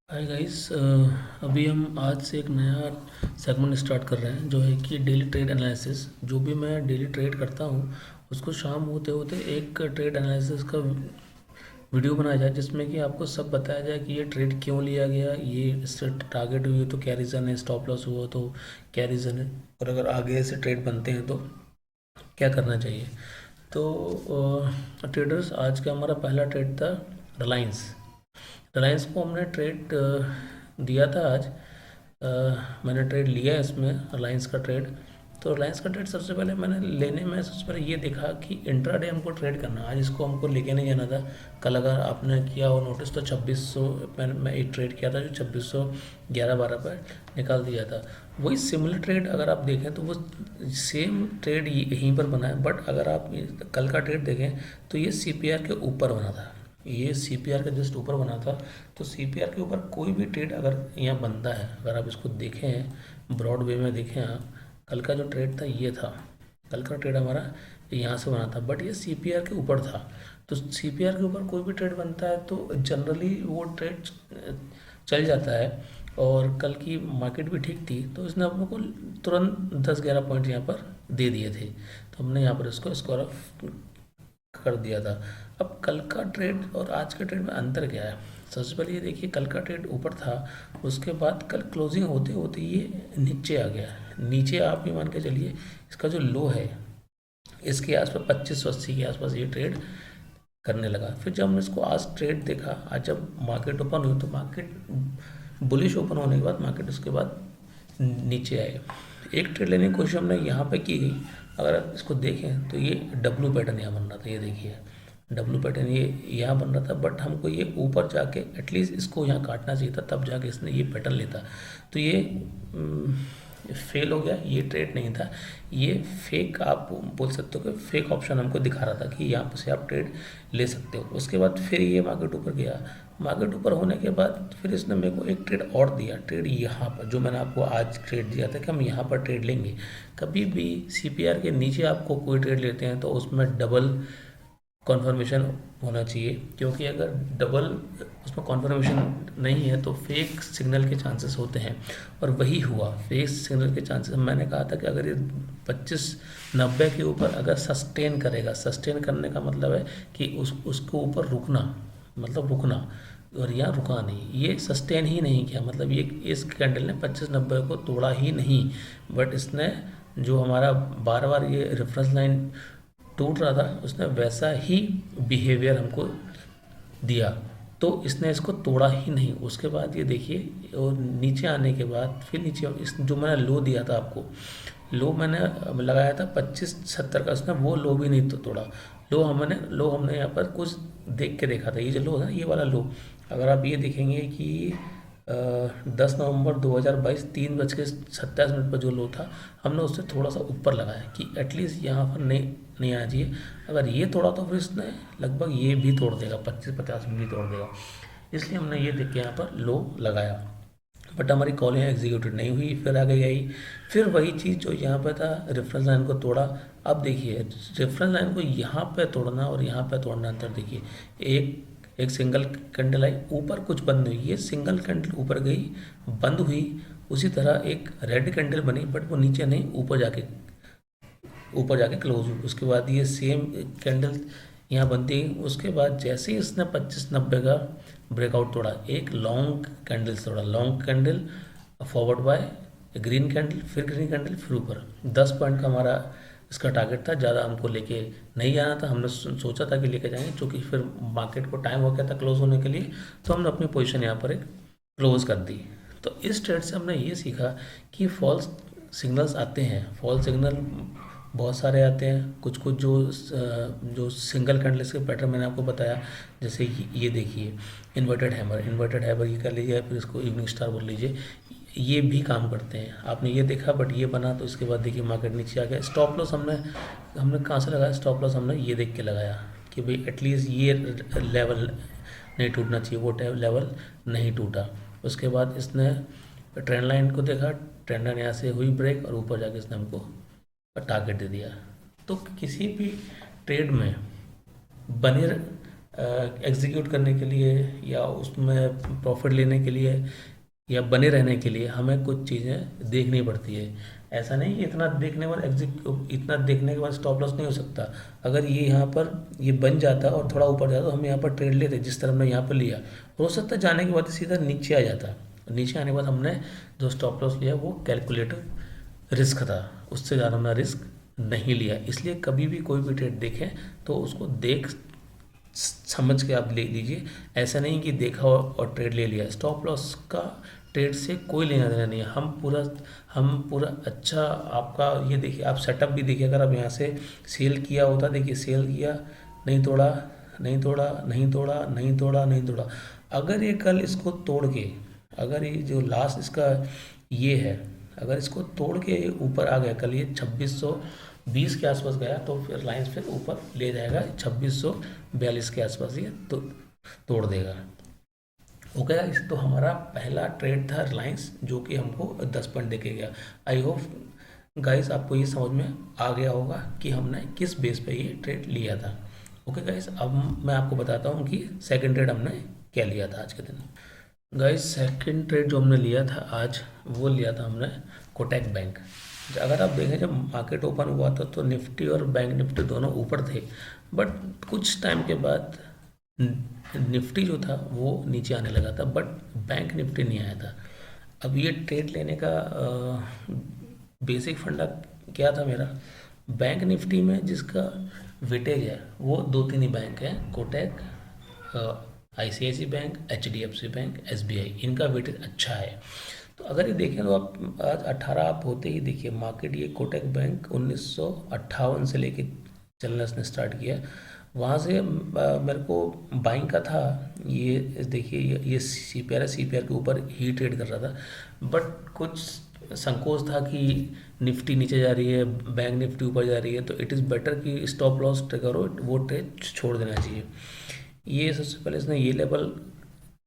Hi guys. अभी हम आज से एक नया सेगमेंट स्टार्ट कर रहे हैं जो है कि डेली ट्रेड एनालिसिस। जो भी मैं डेली ट्रेड करता हूँ उसको शाम होते होते एक ट्रेड एनालिसिस का वीडियो बनाया जाए जिसमें कि आपको सब बताया जाए कि ये ट्रेड क्यों लिया गया, ये इससे टारगेट हुई तो क्या रीज़न है, स्टॉप लॉस हुआ तो क्या रीज़न है, और अगर आगे से ट्रेड बनते हैं तो क्या करना चाहिए। तो ट्रेडर्स, आज का हमारा पहला ट्रेड था रिलायंस। रिलायंस को हमने ट्रेड दिया था आज। मैंने ट्रेड लिया है इसमें, रिलायंस का ट्रेड। तो रिलायंस का ट्रेड सबसे पहले मैंने लेने में सबसे पहले ये देखा कि इंट्राडे हमको ट्रेड करना है। आज इसको हमको लेके नहीं जाना था। कल अगर आपने किया हो नोटिस तो 2600, मैं एक ट्रेड किया था जो 2611-12 पर निकाल दिया था। वही सिमिलर ट्रेड अगर आप देखें तो वो सेम ट्रेड यहीं पर बना है, बट अगर आप कल का ट्रेड देखें तो ये सीपीआर के ऊपर बना था। ये सीपीआर के जस्ट ऊपर बना था। तो सीपीआर के ऊपर कोई भी ट्रेड अगर यहाँ बनता है, अगर आप इसको देखें ब्रॉड वे में देखें आप, कल का जो ट्रेड था ये था। कल का ट्रेड हमारा यहाँ से बना था, बट ये सीपीआर के ऊपर था। तो सीपीआर के ऊपर कोई भी ट्रेड बनता है तो जनरली वो ट्रेड चल जाता है। और कल की मार्केट भी ठीक थी तो इसने हम लोग को तुरंत 10-11 पॉइंट यहाँ पर दे दिए थे। तो हमने यहाँ पर इसको स्क्वायर ऑफ कर दिया था। अब कल का ट्रेड और आज के ट्रेड में अंतर क्या है। सबसे पहले ये देखिए, कल का ट्रेड ऊपर था, उसके बाद कल क्लोजिंग होते होते ये नीचे आ गया। नीचे आप भी मान के चलिए, इसका जो लो है इसके आसपास 2580 के आसपास ये ट्रेड करने लगा। फिर जब हमने इसको आज ट्रेड देखा, आज जब मार्केट ओपन हुई तो मार्केट बुलिश ओपन होने के बाद मार्केट उसके बाद नीचे आए। एक ट्रेड लेने की कोशिश हमने यहाँ पे की गई। अगर आप इसको देखें तो ये डब्लू पैटर्न यहाँ बन रहा था, ये देखिए डब्लू पैटर्न ये यहाँ बन रहा था, बट हमको ये ऊपर जाके एटलीस्ट इसको यहाँ काटना चाहिए था, तब जाके इसने ये पैटर्न लेता। तो ये फेल हो गया, ये ट्रेड नहीं था, ये फेक आप बोल सकते हो कि फेक ऑप्शन हमको दिखा रहा था कि यहाँ से आप ट्रेड ले सकते हो। उसके बाद फिर ये मार्केट ऊपर गया। मार्केट ऊपर होने के बाद फिर इसने मेरे को एक ट्रेड और दिया, ट्रेड यहाँ पर जो मैंने आपको आज ट्रेड दिया था कि हम यहाँ पर ट्रेड लेंगे। कभी भी सीपीआर के नीचे आपको कोई ट्रेड लेते हैं तो उसमें डबल कॉन्फर्मेशन होना चाहिए, क्योंकि अगर डबल उसमें कॉन्फर्मेशन नहीं है तो फेक सिग्नल के चांसेस होते हैं। और वही हुआ, फेक सिग्नल के चांसेस। मैंने कहा था कि अगर ये 2590 के ऊपर अगर सस्टेन करेगा, सस्टेन करने का मतलब है कि उसको ऊपर रुकना, मतलब रुकना, और यहाँ रुका नहीं, ये सस्टेन ही नहीं किया, मतलब ये इस कैंडल ने 2590 को तोड़ा ही नहीं, बट इसने जो हमारा बार बार ये रेफरेंस लाइन टूट रहा था उसने वैसा ही बिहेवियर हमको दिया। तो इसने इसको तोड़ा ही नहीं। उसके बाद ये देखिए, और नीचे आने के बाद फिर नीचे इस जो मैंने लो दिया था आपको, लो मैंने लगाया था 2570 का, उसने वो लो भी नहीं तो तोड़ा। लो हमने यहाँ पर कुछ देख के देखा था, ये जो लो है ना, ये वाला लो, अगर आप ये देखेंगे कि 10 नवंबर 2022 3:27 पर जो लो था, हमने उससे थोड़ा सा ऊपर लगाया कि एटलीस्ट यहाँ पर नहीं आना चाहिए। अगर ये तोड़ा तो फिर इसने लगभग ये भी तोड़ देगा, 25-50 में भी तोड़ देगा। इसलिए हमने ये देख के यहाँ पर लो लगाया, बट हमारी कॉल यहाँ एग्जीक्यूटेड नहीं हुई, फिर आगे आई। फिर वही चीज़ जो यहाँ पे था, रेफरेंस लाइन को तोड़ा। अब देखिए, रेफरेंस लाइन को यहाँ पे तोड़ना और यहाँ पे तोड़ना अंतर देखिए। एक एक सिंगल कैंडल आई, ऊपर कुछ बंद हुई, ये सिंगल कैंडल ऊपर गई, बंद हुई। उसी तरह एक रेड कैंडल बनी, बट वो नीचे नहीं, ऊपर जाके क्लोज हुई। उसके बाद ये सेम कैंडल यहाँ बनती गई। उसके बाद जैसे ही इसने 2590 का ब्रेकआउट तोड़ा, एक लॉन्ग कैंडल तोड़ा, long candle forward by green candle, फिर ग्रीन कैंडल, फिर ऊपर 10 पॉइंट का हमारा इसका टारगेट था। ज़्यादा हमको लेके नहीं जाना था, हमने सोचा था कि लेके जाएंगे, क्योंकि फिर मार्केट को टाइम हो गया था क्लोज होने के लिए, तो हमने अपनी पोजीशन यहाँ पर एक क्लोज कर दी। तो इस ट्रेड से हमने ये सीखा कि फॉल्स सिग्नल्स आते हैं, फॉल्स सिग्नल बहुत सारे आते हैं। कुछ कुछ जो सिंगल कैंडल्स के पैटर्न मैंने आपको बताया, जैसे ये देखिए इन्वर्टेड हैमर ये कर लीजिए, फिर इसको इवनिंग स्टार बोल लीजिए, ये भी काम करते हैं। आपने ये देखा, बट ये बना तो इसके बाद देखिए मार्केट नीचे आ गया। स्टॉप लॉस हमने हमने कहाँ से लगाया, स्टॉप लॉस हमने ये देख के लगाया कि भाई एटलीस्ट ये लेवल नहीं टूटना चाहिए, वो लेवल नहीं टूटा। उसके बाद इसने ट्रेंड लाइन को देखा, ट्रेंड लाइन यहाँ से हुई ब्रेक, और ऊपर जाके इसने हमको टारगेट दे दिया। तो किसी भी ट्रेड में बने एग्जीक्यूट करने के लिए या उसमें प्रॉफिट लेने के लिए या बने रहने के लिए हमें कुछ चीज़ें देखनी पड़ती है। ऐसा नहीं कि इतना देखने के बाद स्टॉप लॉस नहीं हो सकता। अगर ये यहाँ पर ये बन जाता और थोड़ा ऊपर जाता तो हम यहाँ पर ट्रेड लेते, जिस तरह हमने यहाँ पर लिया। हो सकता है जाने के बाद सीधा नीचे आ जाता, नीचे आने के बाद हमने जो स्टॉप लॉस लिया वो कैलकुलेटेड रिस्क था, उससे ज़्यादा हमने रिस्क नहीं लिया। इसलिए कभी भी कोई भी ट्रेड देखें तो उसको देख समझ के आप ले लीजिए। ऐसा नहीं कि देखा और ट्रेड ले लिया। स्टॉप लॉस का ट्रेड से कोई लेना देना नहीं है। हम पूरा अच्छा आपका ये देखिए, आप सेटअप भी देखिए। अगर आप यहाँ से सेल किया होता, देखिए सेल किया, नहीं तोड़ा, नहीं तोड़ा, नहीं तोड़ा, नहीं तोड़ा, नहीं तोड़ा। अगर ये कल इसको तोड़ के, अगर ये जो लास्ट इसका ये है, अगर इसको तोड़ के ऊपर आ गया, कल ये 2620 के आसपास गया तो फिर लाइंस फिर ऊपर ले जाएगा, 2642 के आसपास ये तो तोड़ देगा। ओके गाइस, तो हमारा पहला ट्रेड था रिलायंस, जो कि हमको 10 पॉइंट देके गया। आई होप गाइस आपको ये समझ में आ गया होगा कि हमने किस बेस पे ये ट्रेड लिया था। ओके गाइस, अब मैं आपको बताता हूँ कि सेकंड ट्रेड हमने क्या लिया था आज के दिन। गाइस, सेकंड ट्रेड जो हमने लिया था आज, वो लिया था हमने कोटक बैंक। अगर आप देखें, जब मार्केट ओपन हुआ था तो निफ्टी और बैंक निफ्टी दोनों ऊपर थे, बट कुछ टाइम के बाद निफ्टी जो था वो नीचे आने लगा था, बट बैंक निफ्टी नहीं आया था। अब ये ट्रेड लेने का बेसिक फंडा क्या था मेरा, बैंक निफ्टी में जिसका वेटेज है वो दो तीन ही बैंक हैं, Kotak, ICICI bank, HDFC bank, SBI, इनका वेटेज अच्छा है। तो अगर ये देखें तो आप आज 18 आप होते ही देखिए मार्केट, ये कोटक बैंक 1958 से लेके चलना इसने स्टार्ट किया। वहाँ से मेरे को बाइंग का था। ये देखिए ये CPR है, CPR के ऊपर ही ट्रेड कर रहा था, बट कुछ संकोच था कि निफ्टी नीचे जा रही है, बैंक निफ्टी ऊपर जा रही है, तो इट इज़ बेटर कि स्टॉप लॉस करो, वो ट्रेड छोड़ देना चाहिए। ये सबसे पहले इसने ये लेवल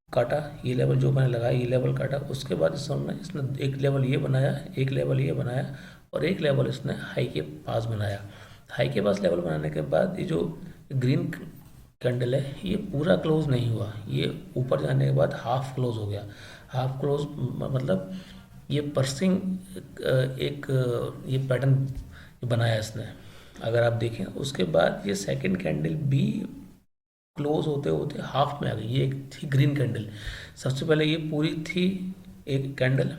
काटा, ये लेवल जो मैंने लगाया ये लेवल काटा, उसके बाद इसने एक लेवल ये बनाया, एक लेवल ये बनाया और एक लेवल इसने हाई के पास बनाया। हाई के पास लेवल बनाने के बाद ये जो ग्रीन कैंडल है ये पूरा क्लोज नहीं हुआ, ये ऊपर जाने के बाद हाफ क्लोज हो गया। हाफ क्लोज मतलब ये पर्सिंग एक ये पैटर्न बनाया इसने, अगर आप देखें। उसके बाद ये सेकंड कैंडल भी क्लोज होते होते हाफ में आ गई। ये एक थी ग्रीन कैंडल, सबसे पहले ये पूरी थी एक कैंडल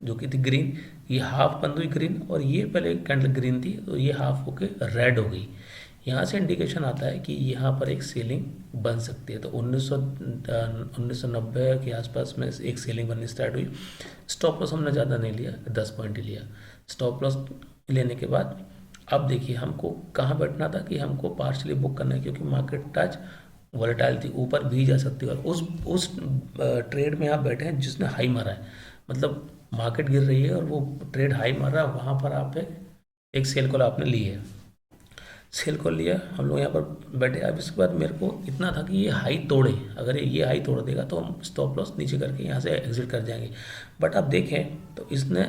जो कि थी ग्रीन, ये हाफ बंद हुई ग्रीन, और ये पहले एक कैंडल ग्रीन थी तो ये हाफ होके रेड हो गई। यहाँ से इंडिकेशन आता है कि यहाँ पर एक सेलिंग बन सकती है। तो 1990 के आसपास में एक सेलिंग बननी स्टार्ट हुई। स्टॉप लॉस हमने ज़्यादा नहीं लिया, 10 पॉइंट ही लिया। स्टॉप लॉस लेने के बाद अब देखिए हमको कहाँ बैठना था कि हमको पार्शली बुक करना है, क्योंकि मार्केट आज वॉलेटाइल थी, ऊपर भी जा सकती है। और उस ट्रेड में आप बैठे हैं जिसने हाई मारा है, मतलब मार्केट गिर रही है और वो ट्रेड हाई मार रहा है, वहाँ पर आप एक सेल कॉल आपने ली है। सेल कॉल लिया, हम लोग यहाँ पर बैठे। अब इसके बाद मेरे को इतना था कि ये हाई तोड़े, अगर ये हाई तोड़ देगा तो हम स्टॉप लॉस नीचे करके यहाँ से एग्जिट कर जाएंगे। बट आप देखें तो इसने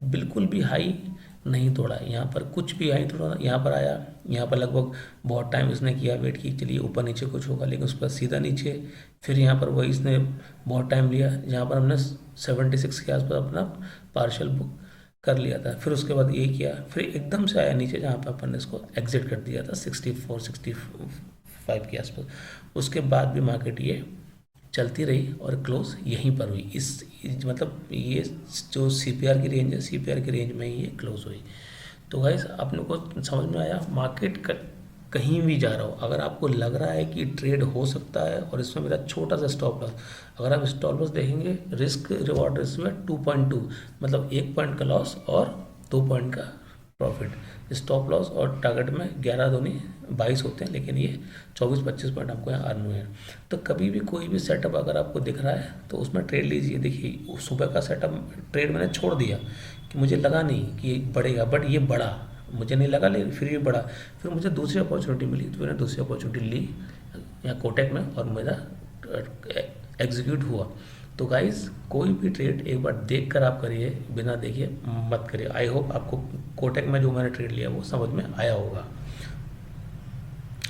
बिल्कुल भी हाई नहीं तोड़ा, यहाँ पर कुछ भी हाई तोड़ा। यहाँ पर आया, यहाँ पर लगभग बहुत टाइम इसने किया वेट की, चलिए ऊपर नीचे कुछ होगा, लेकिन उसके बाद सीधा नीचे। फिर यहाँ पर वही इसने बहुत टाइम लिया, यहाँ पर हमने 76 के आसपास अपना पार्शल बुक कर लिया था। फिर उसके बाद ये किया, फिर एकदम से आया नीचे जहाँ पर अपन ने इसको एग्जिट कर दिया था 64 65 के आसपास। उसके बाद भी मार्केट ये चलती रही और क्लोज यहीं पर हुई। मतलब ये जो CPR की रेंज है, CPR की रेंज में ही ये क्लोज हुई। तो गाइस अपने को समझ में आया, मार्केट कहीं भी जा रहा हो, अगर आपको लग रहा है कि ट्रेड हो सकता है और इसमें मेरा छोटा सा स्टॉप लॉस, अगर आप स्टॉप लॉस देखेंगे रिस्क रिवॉर्ड रेशियो है 2.2, मतलब 1 पॉइंट का लॉस और 2 पॉइंट का प्रॉफिट। स्टॉप लॉस और टारगेट में 11 दूनी 22 होते हैं, लेकिन ये 24-25 पॉइंट आपको यहाँ अर्न हुए हैं। तो कभी भी कोई भी सेटअप अगर आपको दिख रहा है तो उसमें ट्रेड लीजिए। देखिए सुबह का सेटअप ट्रेड मैंने छोड़ दिया कि मुझे लगा नहीं कि ये बढ़ेगा, बट ये बढ़ा, मुझे नहीं लगा, लेकिन फिर ये बढ़ा। फिर मुझे दूसरी अपॉर्चुनिटी मिली तो मैंने दूसरी अपॉर्चुनिटी ली यहाँ कोटक में और मेरा एग्जीक्यूट हुआ। तो गाइस कोई भी ट्रेड एक बार देख कर आप करिए, बिना देखिए मत करिए। आई होप आपको कोटक में जो मैंने ट्रेड लिया वो समझ में आया होगा।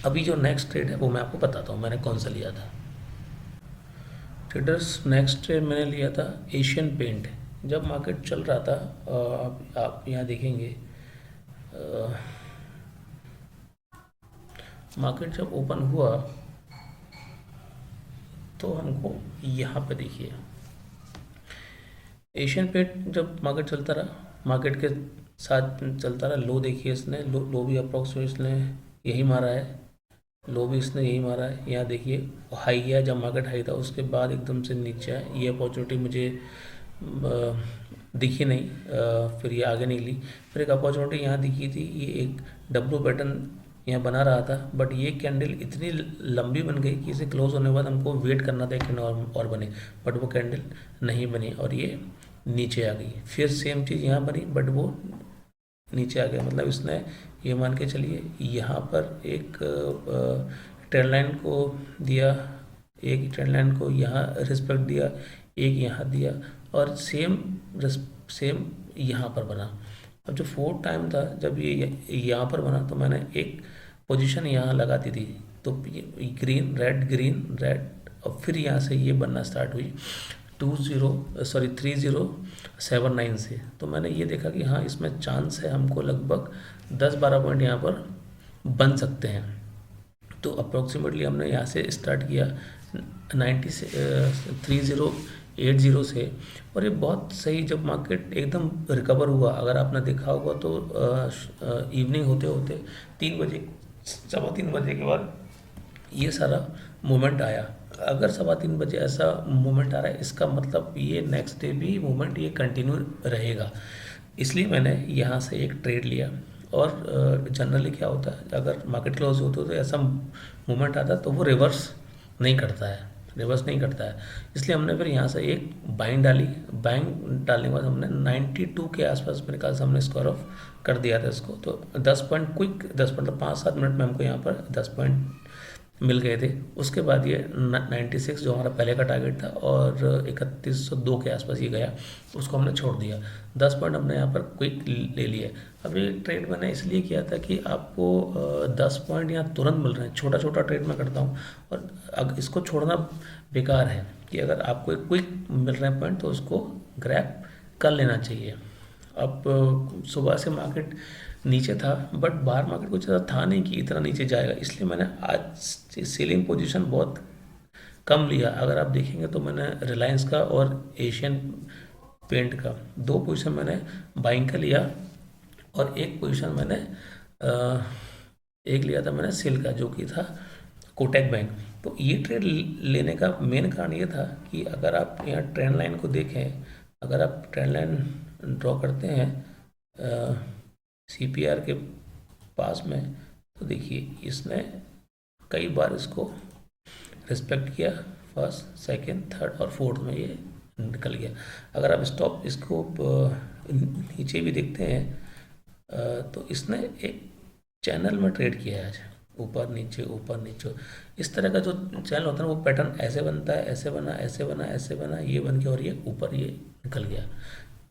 अभी जो नेक्स्ट ट्रेड है वो मैं आपको बताता हूँ मैंने कौन सा लिया था। ट्रेडर्स नेक्स्ट ट्रेड मैंने लिया था एशियन पेंट। जब मार्केट चल रहा था, आप यहाँ देखेंगे, मार्केट जब ओपन हुआ तो हमको यहाँ पे देखिए एशियन पेंट जब मार्केट चलता रहा, मार्केट के साथ चलता रहा। लो देखिए, इसने लो भी अप्रॉक्सीमेट इसने यही मारा है, लो भी इसने यही मारा है। यहाँ देखिए हाई है, जब मार्केट हाई था उसके बाद एकदम से नीचे है। ये अपॉर्चुनिटी मुझे दिखी नहीं, फिर ये आगे निकली। फिर एक अपॉर्चुनिटी यहाँ दिखी थी, ये एक डब्ल्यू पैटर्न यहाँ बना रहा था, बट ये कैंडल इतनी लंबी बन गई कि इसे क्लोज होने के बाद हमको वेट करना था एक कैंडल और बने, बट वो कैंडल नहीं बनी और ये नीचे आ गई। फिर सेम चीज़ यहाँ बनी बट वो नीचे आ गया। मतलब इसने ये मान के चलिए यहाँ पर एक ट्रेंड लाइन को दिया, एक ट्रेंड लाइन को यहाँ रिस्पेक्ट दिया, एक यहाँ दिया और सेम यहाँ पर बना। अब जो फोर्थ टाइम था जब ये यहाँ पर बना तो मैंने एक पोजीशन यहाँ लगा दी थी, तो ग्रीन रेड और फिर यहाँ से ये बनना स्टार्ट हुई 3079 से। तो मैंने ये देखा कि हाँ इसमें चांस है, हमको लगभग 10-12 पॉइंट यहाँ पर बन सकते हैं। तो अप्रोक्सीमेटली हमने यहाँ से स्टार्ट किया 3080 से, और ये बहुत सही। जब मार्केट एकदम रिकवर हुआ, अगर आपने देखा होगा तो इवनिंग होते होते 3 बजे के बाद ये सारा मूवमेंट आया। अगर 3:15 बजे ऐसा मूवमेंट आ रहा है, इसका मतलब ये नेक्स्ट डे भी मूवमेंट ये कंटिन्यू रहेगा। इसलिए मैंने यहाँ से एक ट्रेड लिया। और जनरली क्या होता है, अगर मार्केट क्लोज होते तो ऐसा मूवमेंट आता है तो वो रिवर्स नहीं करता है। इसलिए हमने फिर यहाँ से एक बाइंग डाली। बाइंग डालने के बाद हमने 92 के आसपास मेरे ख्याल से हमने स्क्वायर ऑफ कर दिया था इसको। तो 10 पॉइंट क्विक, 10 मतलब 5-7 मिनट में हमको यहाँ पर 10 पॉइंट मिल गए थे। उसके बाद ये 96 जो हमारा पहले का टारगेट था और 3102 के आसपास ये गया, उसको हमने छोड़ दिया। 10 पॉइंट हमने यहाँ पर क्विक ले लिए। अब ये ट्रेड मैंने इसलिए किया था कि आपको 10 पॉइंट यहाँ तुरंत मिल रहे हैं। छोटा छोटा ट्रेड मैं करता हूँ और अगर इसको छोड़ना बेकार है कि अगर आपको एक क्विक मिल रहे हैं पॉइंट तो उसको ग्रैब कर लेना चाहिए। अब सुबह से मार्केट नीचे था, बट बाहर मार्केट कुछ ज़्यादा था नहीं कि इतना नीचे जाएगा, इसलिए मैंने आज सेलिंग पोजीशन बहुत कम लिया। अगर आप देखेंगे तो मैंने रिलायंस का और एशियन पेंट का 2 पोजीशन मैंने बाइंग का लिया और एक पोजीशन मैंने एक लिया था मैंने सेल का, जो कि था कोटक बैंक। तो ये ट्रेड लेने का मेन कारण ये था कि अगर आप यहाँ ट्रेंड लाइन को देखें, अगर आप ट्रेंड लाइन ड्रॉ करते हैं CPR के पास में, तो देखिए इसने कई बार इसको रिस्पेक्ट किया, फर्स्ट, सेकंड, थर्ड और फोर्थ में ये निकल गया। अगर आप स्टॉप इसको नीचे भी देखते हैं तो इसने एक चैनल में ट्रेड किया है आज, ऊपर नीचे। इस तरह का जो चैनल होता है वो पैटर्न ऐसे बनता है, ऐसे बना, ये बन गया और ये ऊपर ये निकल गया।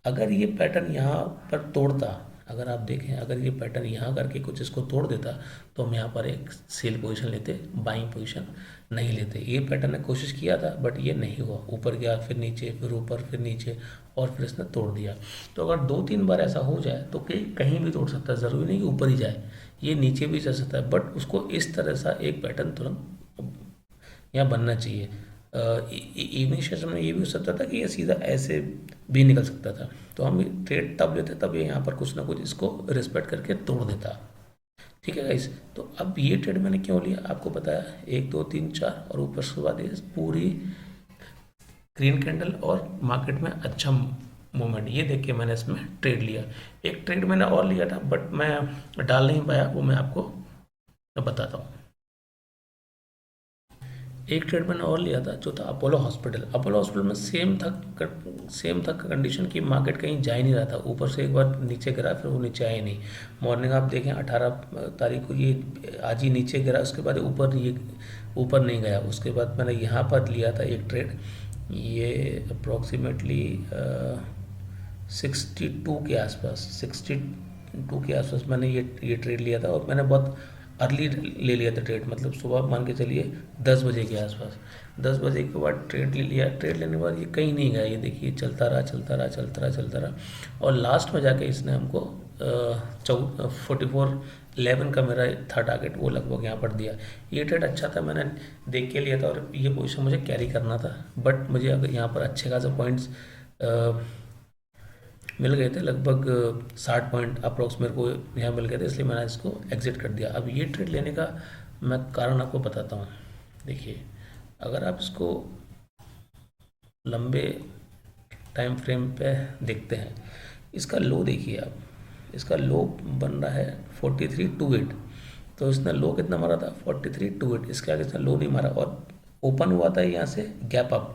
अगर ये पैटर्न यहाँ पर तोड़ता, अगर आप देखें, अगर ये पैटर्न यहाँ करके कुछ इसको तोड़ देता तो हम यहाँ पर एक सेल पोजीशन लेते, बाइंग पोजीशन नहीं लेते। ये पैटर्न ने कोशिश किया था बट ये नहीं हुआ, ऊपर गया फिर नीचे, फिर ऊपर फिर नीचे और फिर इसने तोड़ दिया। तो अगर 2-3 बार ऐसा हो जाए तो कहीं भी तोड़ सकता है, ज़रूरी नहीं कि ऊपर ही जाए, ये नीचे भी जा सकता है, बट उसको इस तरह सा एक पैटर्न तुरंत यहाँ बनना चाहिए। इवनिंग सेशन में ये भी हो सकता था कि ये सीधा ऐसे भी निकल सकता था, तो हम ट्रेड तब लेते तब ये यहाँ पर कुछ ना कुछ इसको रिस्पेक्ट करके तोड़ देता। ठीक है गाइस, तो अब ये ट्रेड मैंने क्यों लिया आपको बताया, 1 2 3 4 और ऊपर से बाद ये पूरी ग्रीन कैंडल और मार्केट में अच्छा मूवमेंट, ये देख के मैंने इसमें ट्रेड लिया। एक ट्रेड मैंने और लिया था बट मैं डाल नहीं पाया, वो मैं आपको बताता हूँ। एक ट्रेड मैंने और लिया था जो था अपोलो हॉस्पिटल में सेम था कंडीशन की मार्केट कहीं जा ही नहीं रहा था, ऊपर से एक बार नीचे गिरा फिर वो नीचे आया नहीं। मॉर्निंग आप देखें 18 तारीख को ये आज ही नीचे गिरा, उसके बाद ऊपर नहीं गया। उसके बाद मैंने यहाँ पर लिया था एक ट्रेड, ये अप्रॉक्सीमेटली 62 के आसपास मैंने ये ट्रेड लिया था और मैंने बहुत अर्ली ले लिया था ट्रेड, मतलब सुबह मान के चलिए 10 बजे के आसपास। 10 बजे के बाद ट्रेड ले लिया, ट्रेड लेने के बाद ये कहीं नहीं गया, ये देखिए चलता रहा चलता रहा चलता रहा चलता रहा, और लास्ट में जाके इसने हमको 4411 का मेरा था टारगेट, वो लगभग यहाँ पर दिया। ये ट्रेड अच्छा था, मैंने देख के लिया था और ये पोजीशन मुझे कैरी करना था, बट मुझे अगर यहाँ पर अच्छे खासे पॉइंट्स मिल गए थे, लगभग 60 पॉइंट अप्रोक्स मेरे को यहाँ मिल गए थे, इसलिए मैंने इसको एग्जिट कर दिया। अब ये ट्रेड लेने का मैं कारण आपको बताता हूँ। देखिए, अगर आप इसको लंबे टाइम फ्रेम पे देखते हैं, इसका लो देखिए आप, इसका लो बन रहा है 4328, तो इसने लो कितना मारा था 4328, इसके आगे इसने लो नहीं मारा, और ओपन हुआ था यहाँ से गैप अप।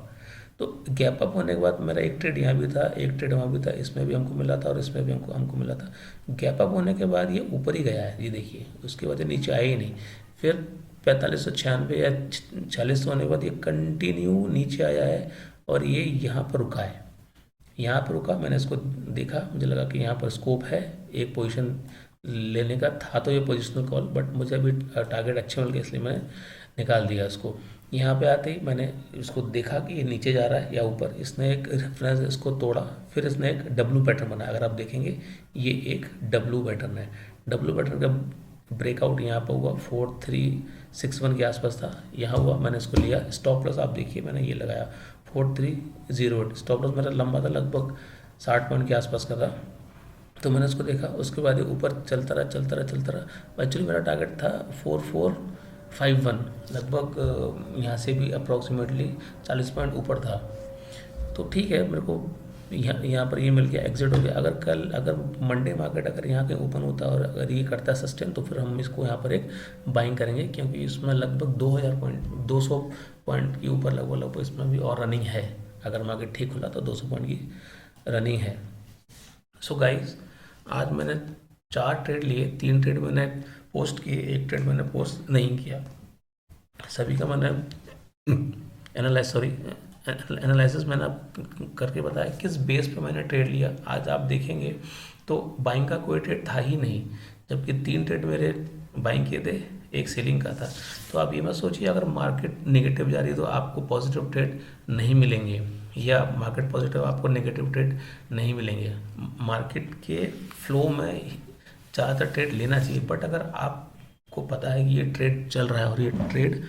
तो गैप अप होने के बाद मेरा एक ट्रेड यहाँ भी था, एक ट्रेड वहाँ भी था, इसमें भी हमको मिला था और इसमें भी हमको मिला था। गैप अप होने के बाद ये ऊपर ही गया है, ये देखिए, उसके बाद ये नीचे आया ही नहीं। फिर 4596 या 4600 होने के बाद ये कंटिन्यू नीचे आया है और ये यहाँ पर रुका है। यहाँ पर रुका, मैंने इसको देखा, मुझे लगा कि यहाँ पर स्कोप है एक पोजीशन लेने का, था तो ये पोजिशनल कॉल, बट मुझे अभी टारगेट अच्छे मिल गए, इसलिए मैंने निकाल दिया इसको। यहाँ पे आते ही मैंने इसको देखा कि ये नीचे जा रहा है या ऊपर, इसने एक रेफरेंस इसको तोड़ा, फिर इसने एक डब्लू पैटर्न बनाया। अगर आप देखेंगे ये एक डब्लू पैटर्न है, डब्लू पैटर्न का ब्रेकआउट यहाँ पर हुआ 4361 के आसपास था, यहाँ हुआ, मैंने इसको लिया। स्टॉप लॉस आप देखिए मैंने ये लगाया 4308, स्टॉप लॉस मेरा लंबा था, लगभग 60 पॉइंट के आसपास का था, तो मैंने उसको देखा। उसके बाद ये ऊपर चलता रहा चलता रहा चलता रहा। एक्चुअली मेरा टारगेट था 4451, लगभग यहाँ से भी अप्रॉक्सीमेटली 40 पॉइंट ऊपर था। तो ठीक है, मेरे को यहाँ पर ये मिल गया, एग्जिट हो गया। अगर मंडे मार्केट अगर यहाँ के ओपन होता और अगर ये करता है सस्टेन, तो फिर हम इसको यहाँ पर एक बाइंग करेंगे, क्योंकि इसमें लगभग 200 पॉइंट के ऊपर लगभग इसमें भी और रनिंग है। अगर मार्केट ठीक खुला तो 200 पॉइंट की रनिंग है। सो गाइज, आज मैंने 4 ट्रेड लिए, 3 ट्रेड मैंने पोस्ट किए, एक ट्रेड मैंने पोस्ट नहीं किया। सभी का मैंने एनालिसिस मैंने आप करके बताया किस बेस पे मैंने ट्रेड लिया। आज आप देखेंगे तो बाइंग का कोई ट्रेड था ही नहीं, जबकि 3 ट्रेड मेरे बाइंग किए थे, एक सेलिंग का था। तो आप ये मत सोचिए अगर मार्केट नेगेटिव जा रही है तो आपको पॉजिटिव ट्रेड नहीं मिलेंगे, या मार्केट पॉजिटिव आपको नेगेटिव ट्रेड नहीं मिलेंगे। मार्केट के फ्लो में ज़्यादातर ट्रेड लेना चाहिए, बट अगर आपको पता है कि ये ट्रेड चल रहा है और ये ट्रेड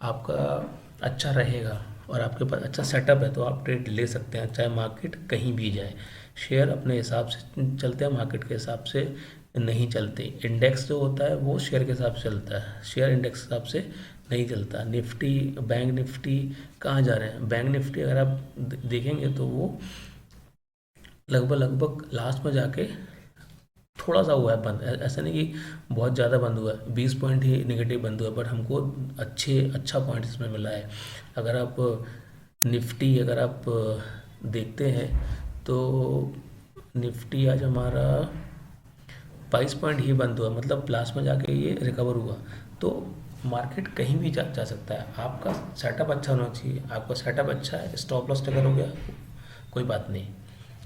आपका अच्छा रहेगा और आपके पास अच्छा सेटअप है, तो आप ट्रेड ले सकते हैं, चाहे मार्केट कहीं भी जाए। शेयर अपने हिसाब से चलते हैं, मार्केट के हिसाब से नहीं चलते। इंडेक्स जो होता है वो शेयर के हिसाब से चलता है, शेयर इंडेक्स के हिसाब से नहीं चलता। निफ्टी, बैंक निफ्टी कहाँ जा रहे हैं? बैंक निफ्टी अगर आप देखेंगे तो वो लगभग लास्ट में जाके थोड़ा सा हुआ है बंद, ऐसा नहीं कि बहुत ज़्यादा बंद हुआ है, 20 पॉइंट ही नेगेटिव बंद हुआ है, बट हमको अच्छा पॉइंट इसमें मिला है। अगर आप निफ्टी अगर आप देखते हैं तो निफ्टी आज हमारा 22 पॉइंट ही बंद हुआ, मतलब लास्ट में जाके ये रिकवर हुआ। तो मार्केट कहीं भी जा सकता है, आपका सेटअप अच्छा होना चाहिए। आपका सेटअप अच्छा है, स्टॉप लॉस ट्रिगर हो गया कोई बात नहीं,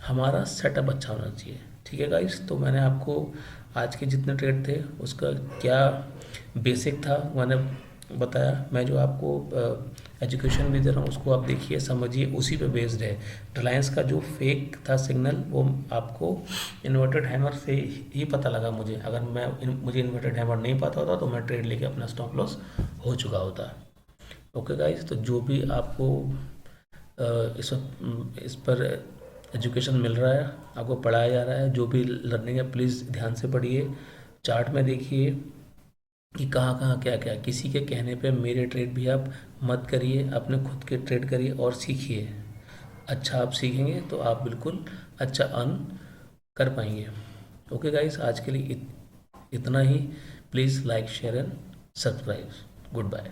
हमारा सेटअप अच्छा होना चाहिए। ठीक है गाइस, तो मैंने आपको आज के जितने ट्रेड थे उसका क्या बेसिक था मैंने बताया। मैं जो आपको एजुकेशन भी दे रहा हूँ उसको आप देखिए, समझिए, उसी पे बेस्ड है। रिलायंस का जो फेक था सिग्नल वो आपको इन्वर्टेड हैमर से ही पता लगा मुझे। अगर मुझे इन्वर्टेड हैमर नहीं पता होता तो मैं ट्रेड लेके अपना स्टॉप लॉस हो चुका होता। ओके गाइस, तो जो भी आपको इस पर एजुकेशन मिल रहा है, आपको पढ़ाया जा रहा है, जो भी लर्निंग है, प्लीज़ ध्यान से पढ़िए, चार्ट में देखिए कि कहाँ कहाँ क्या क्या। किसी के कहने पे मेरे ट्रेड भी आप मत करिए, अपने खुद के ट्रेड करिए और सीखिए। अच्छा आप सीखेंगे तो आप बिल्कुल अच्छा अर्न कर पाएंगे। ओके गाइस, आज के लिए इतना ही। Please like, share and subscribe. Good bye.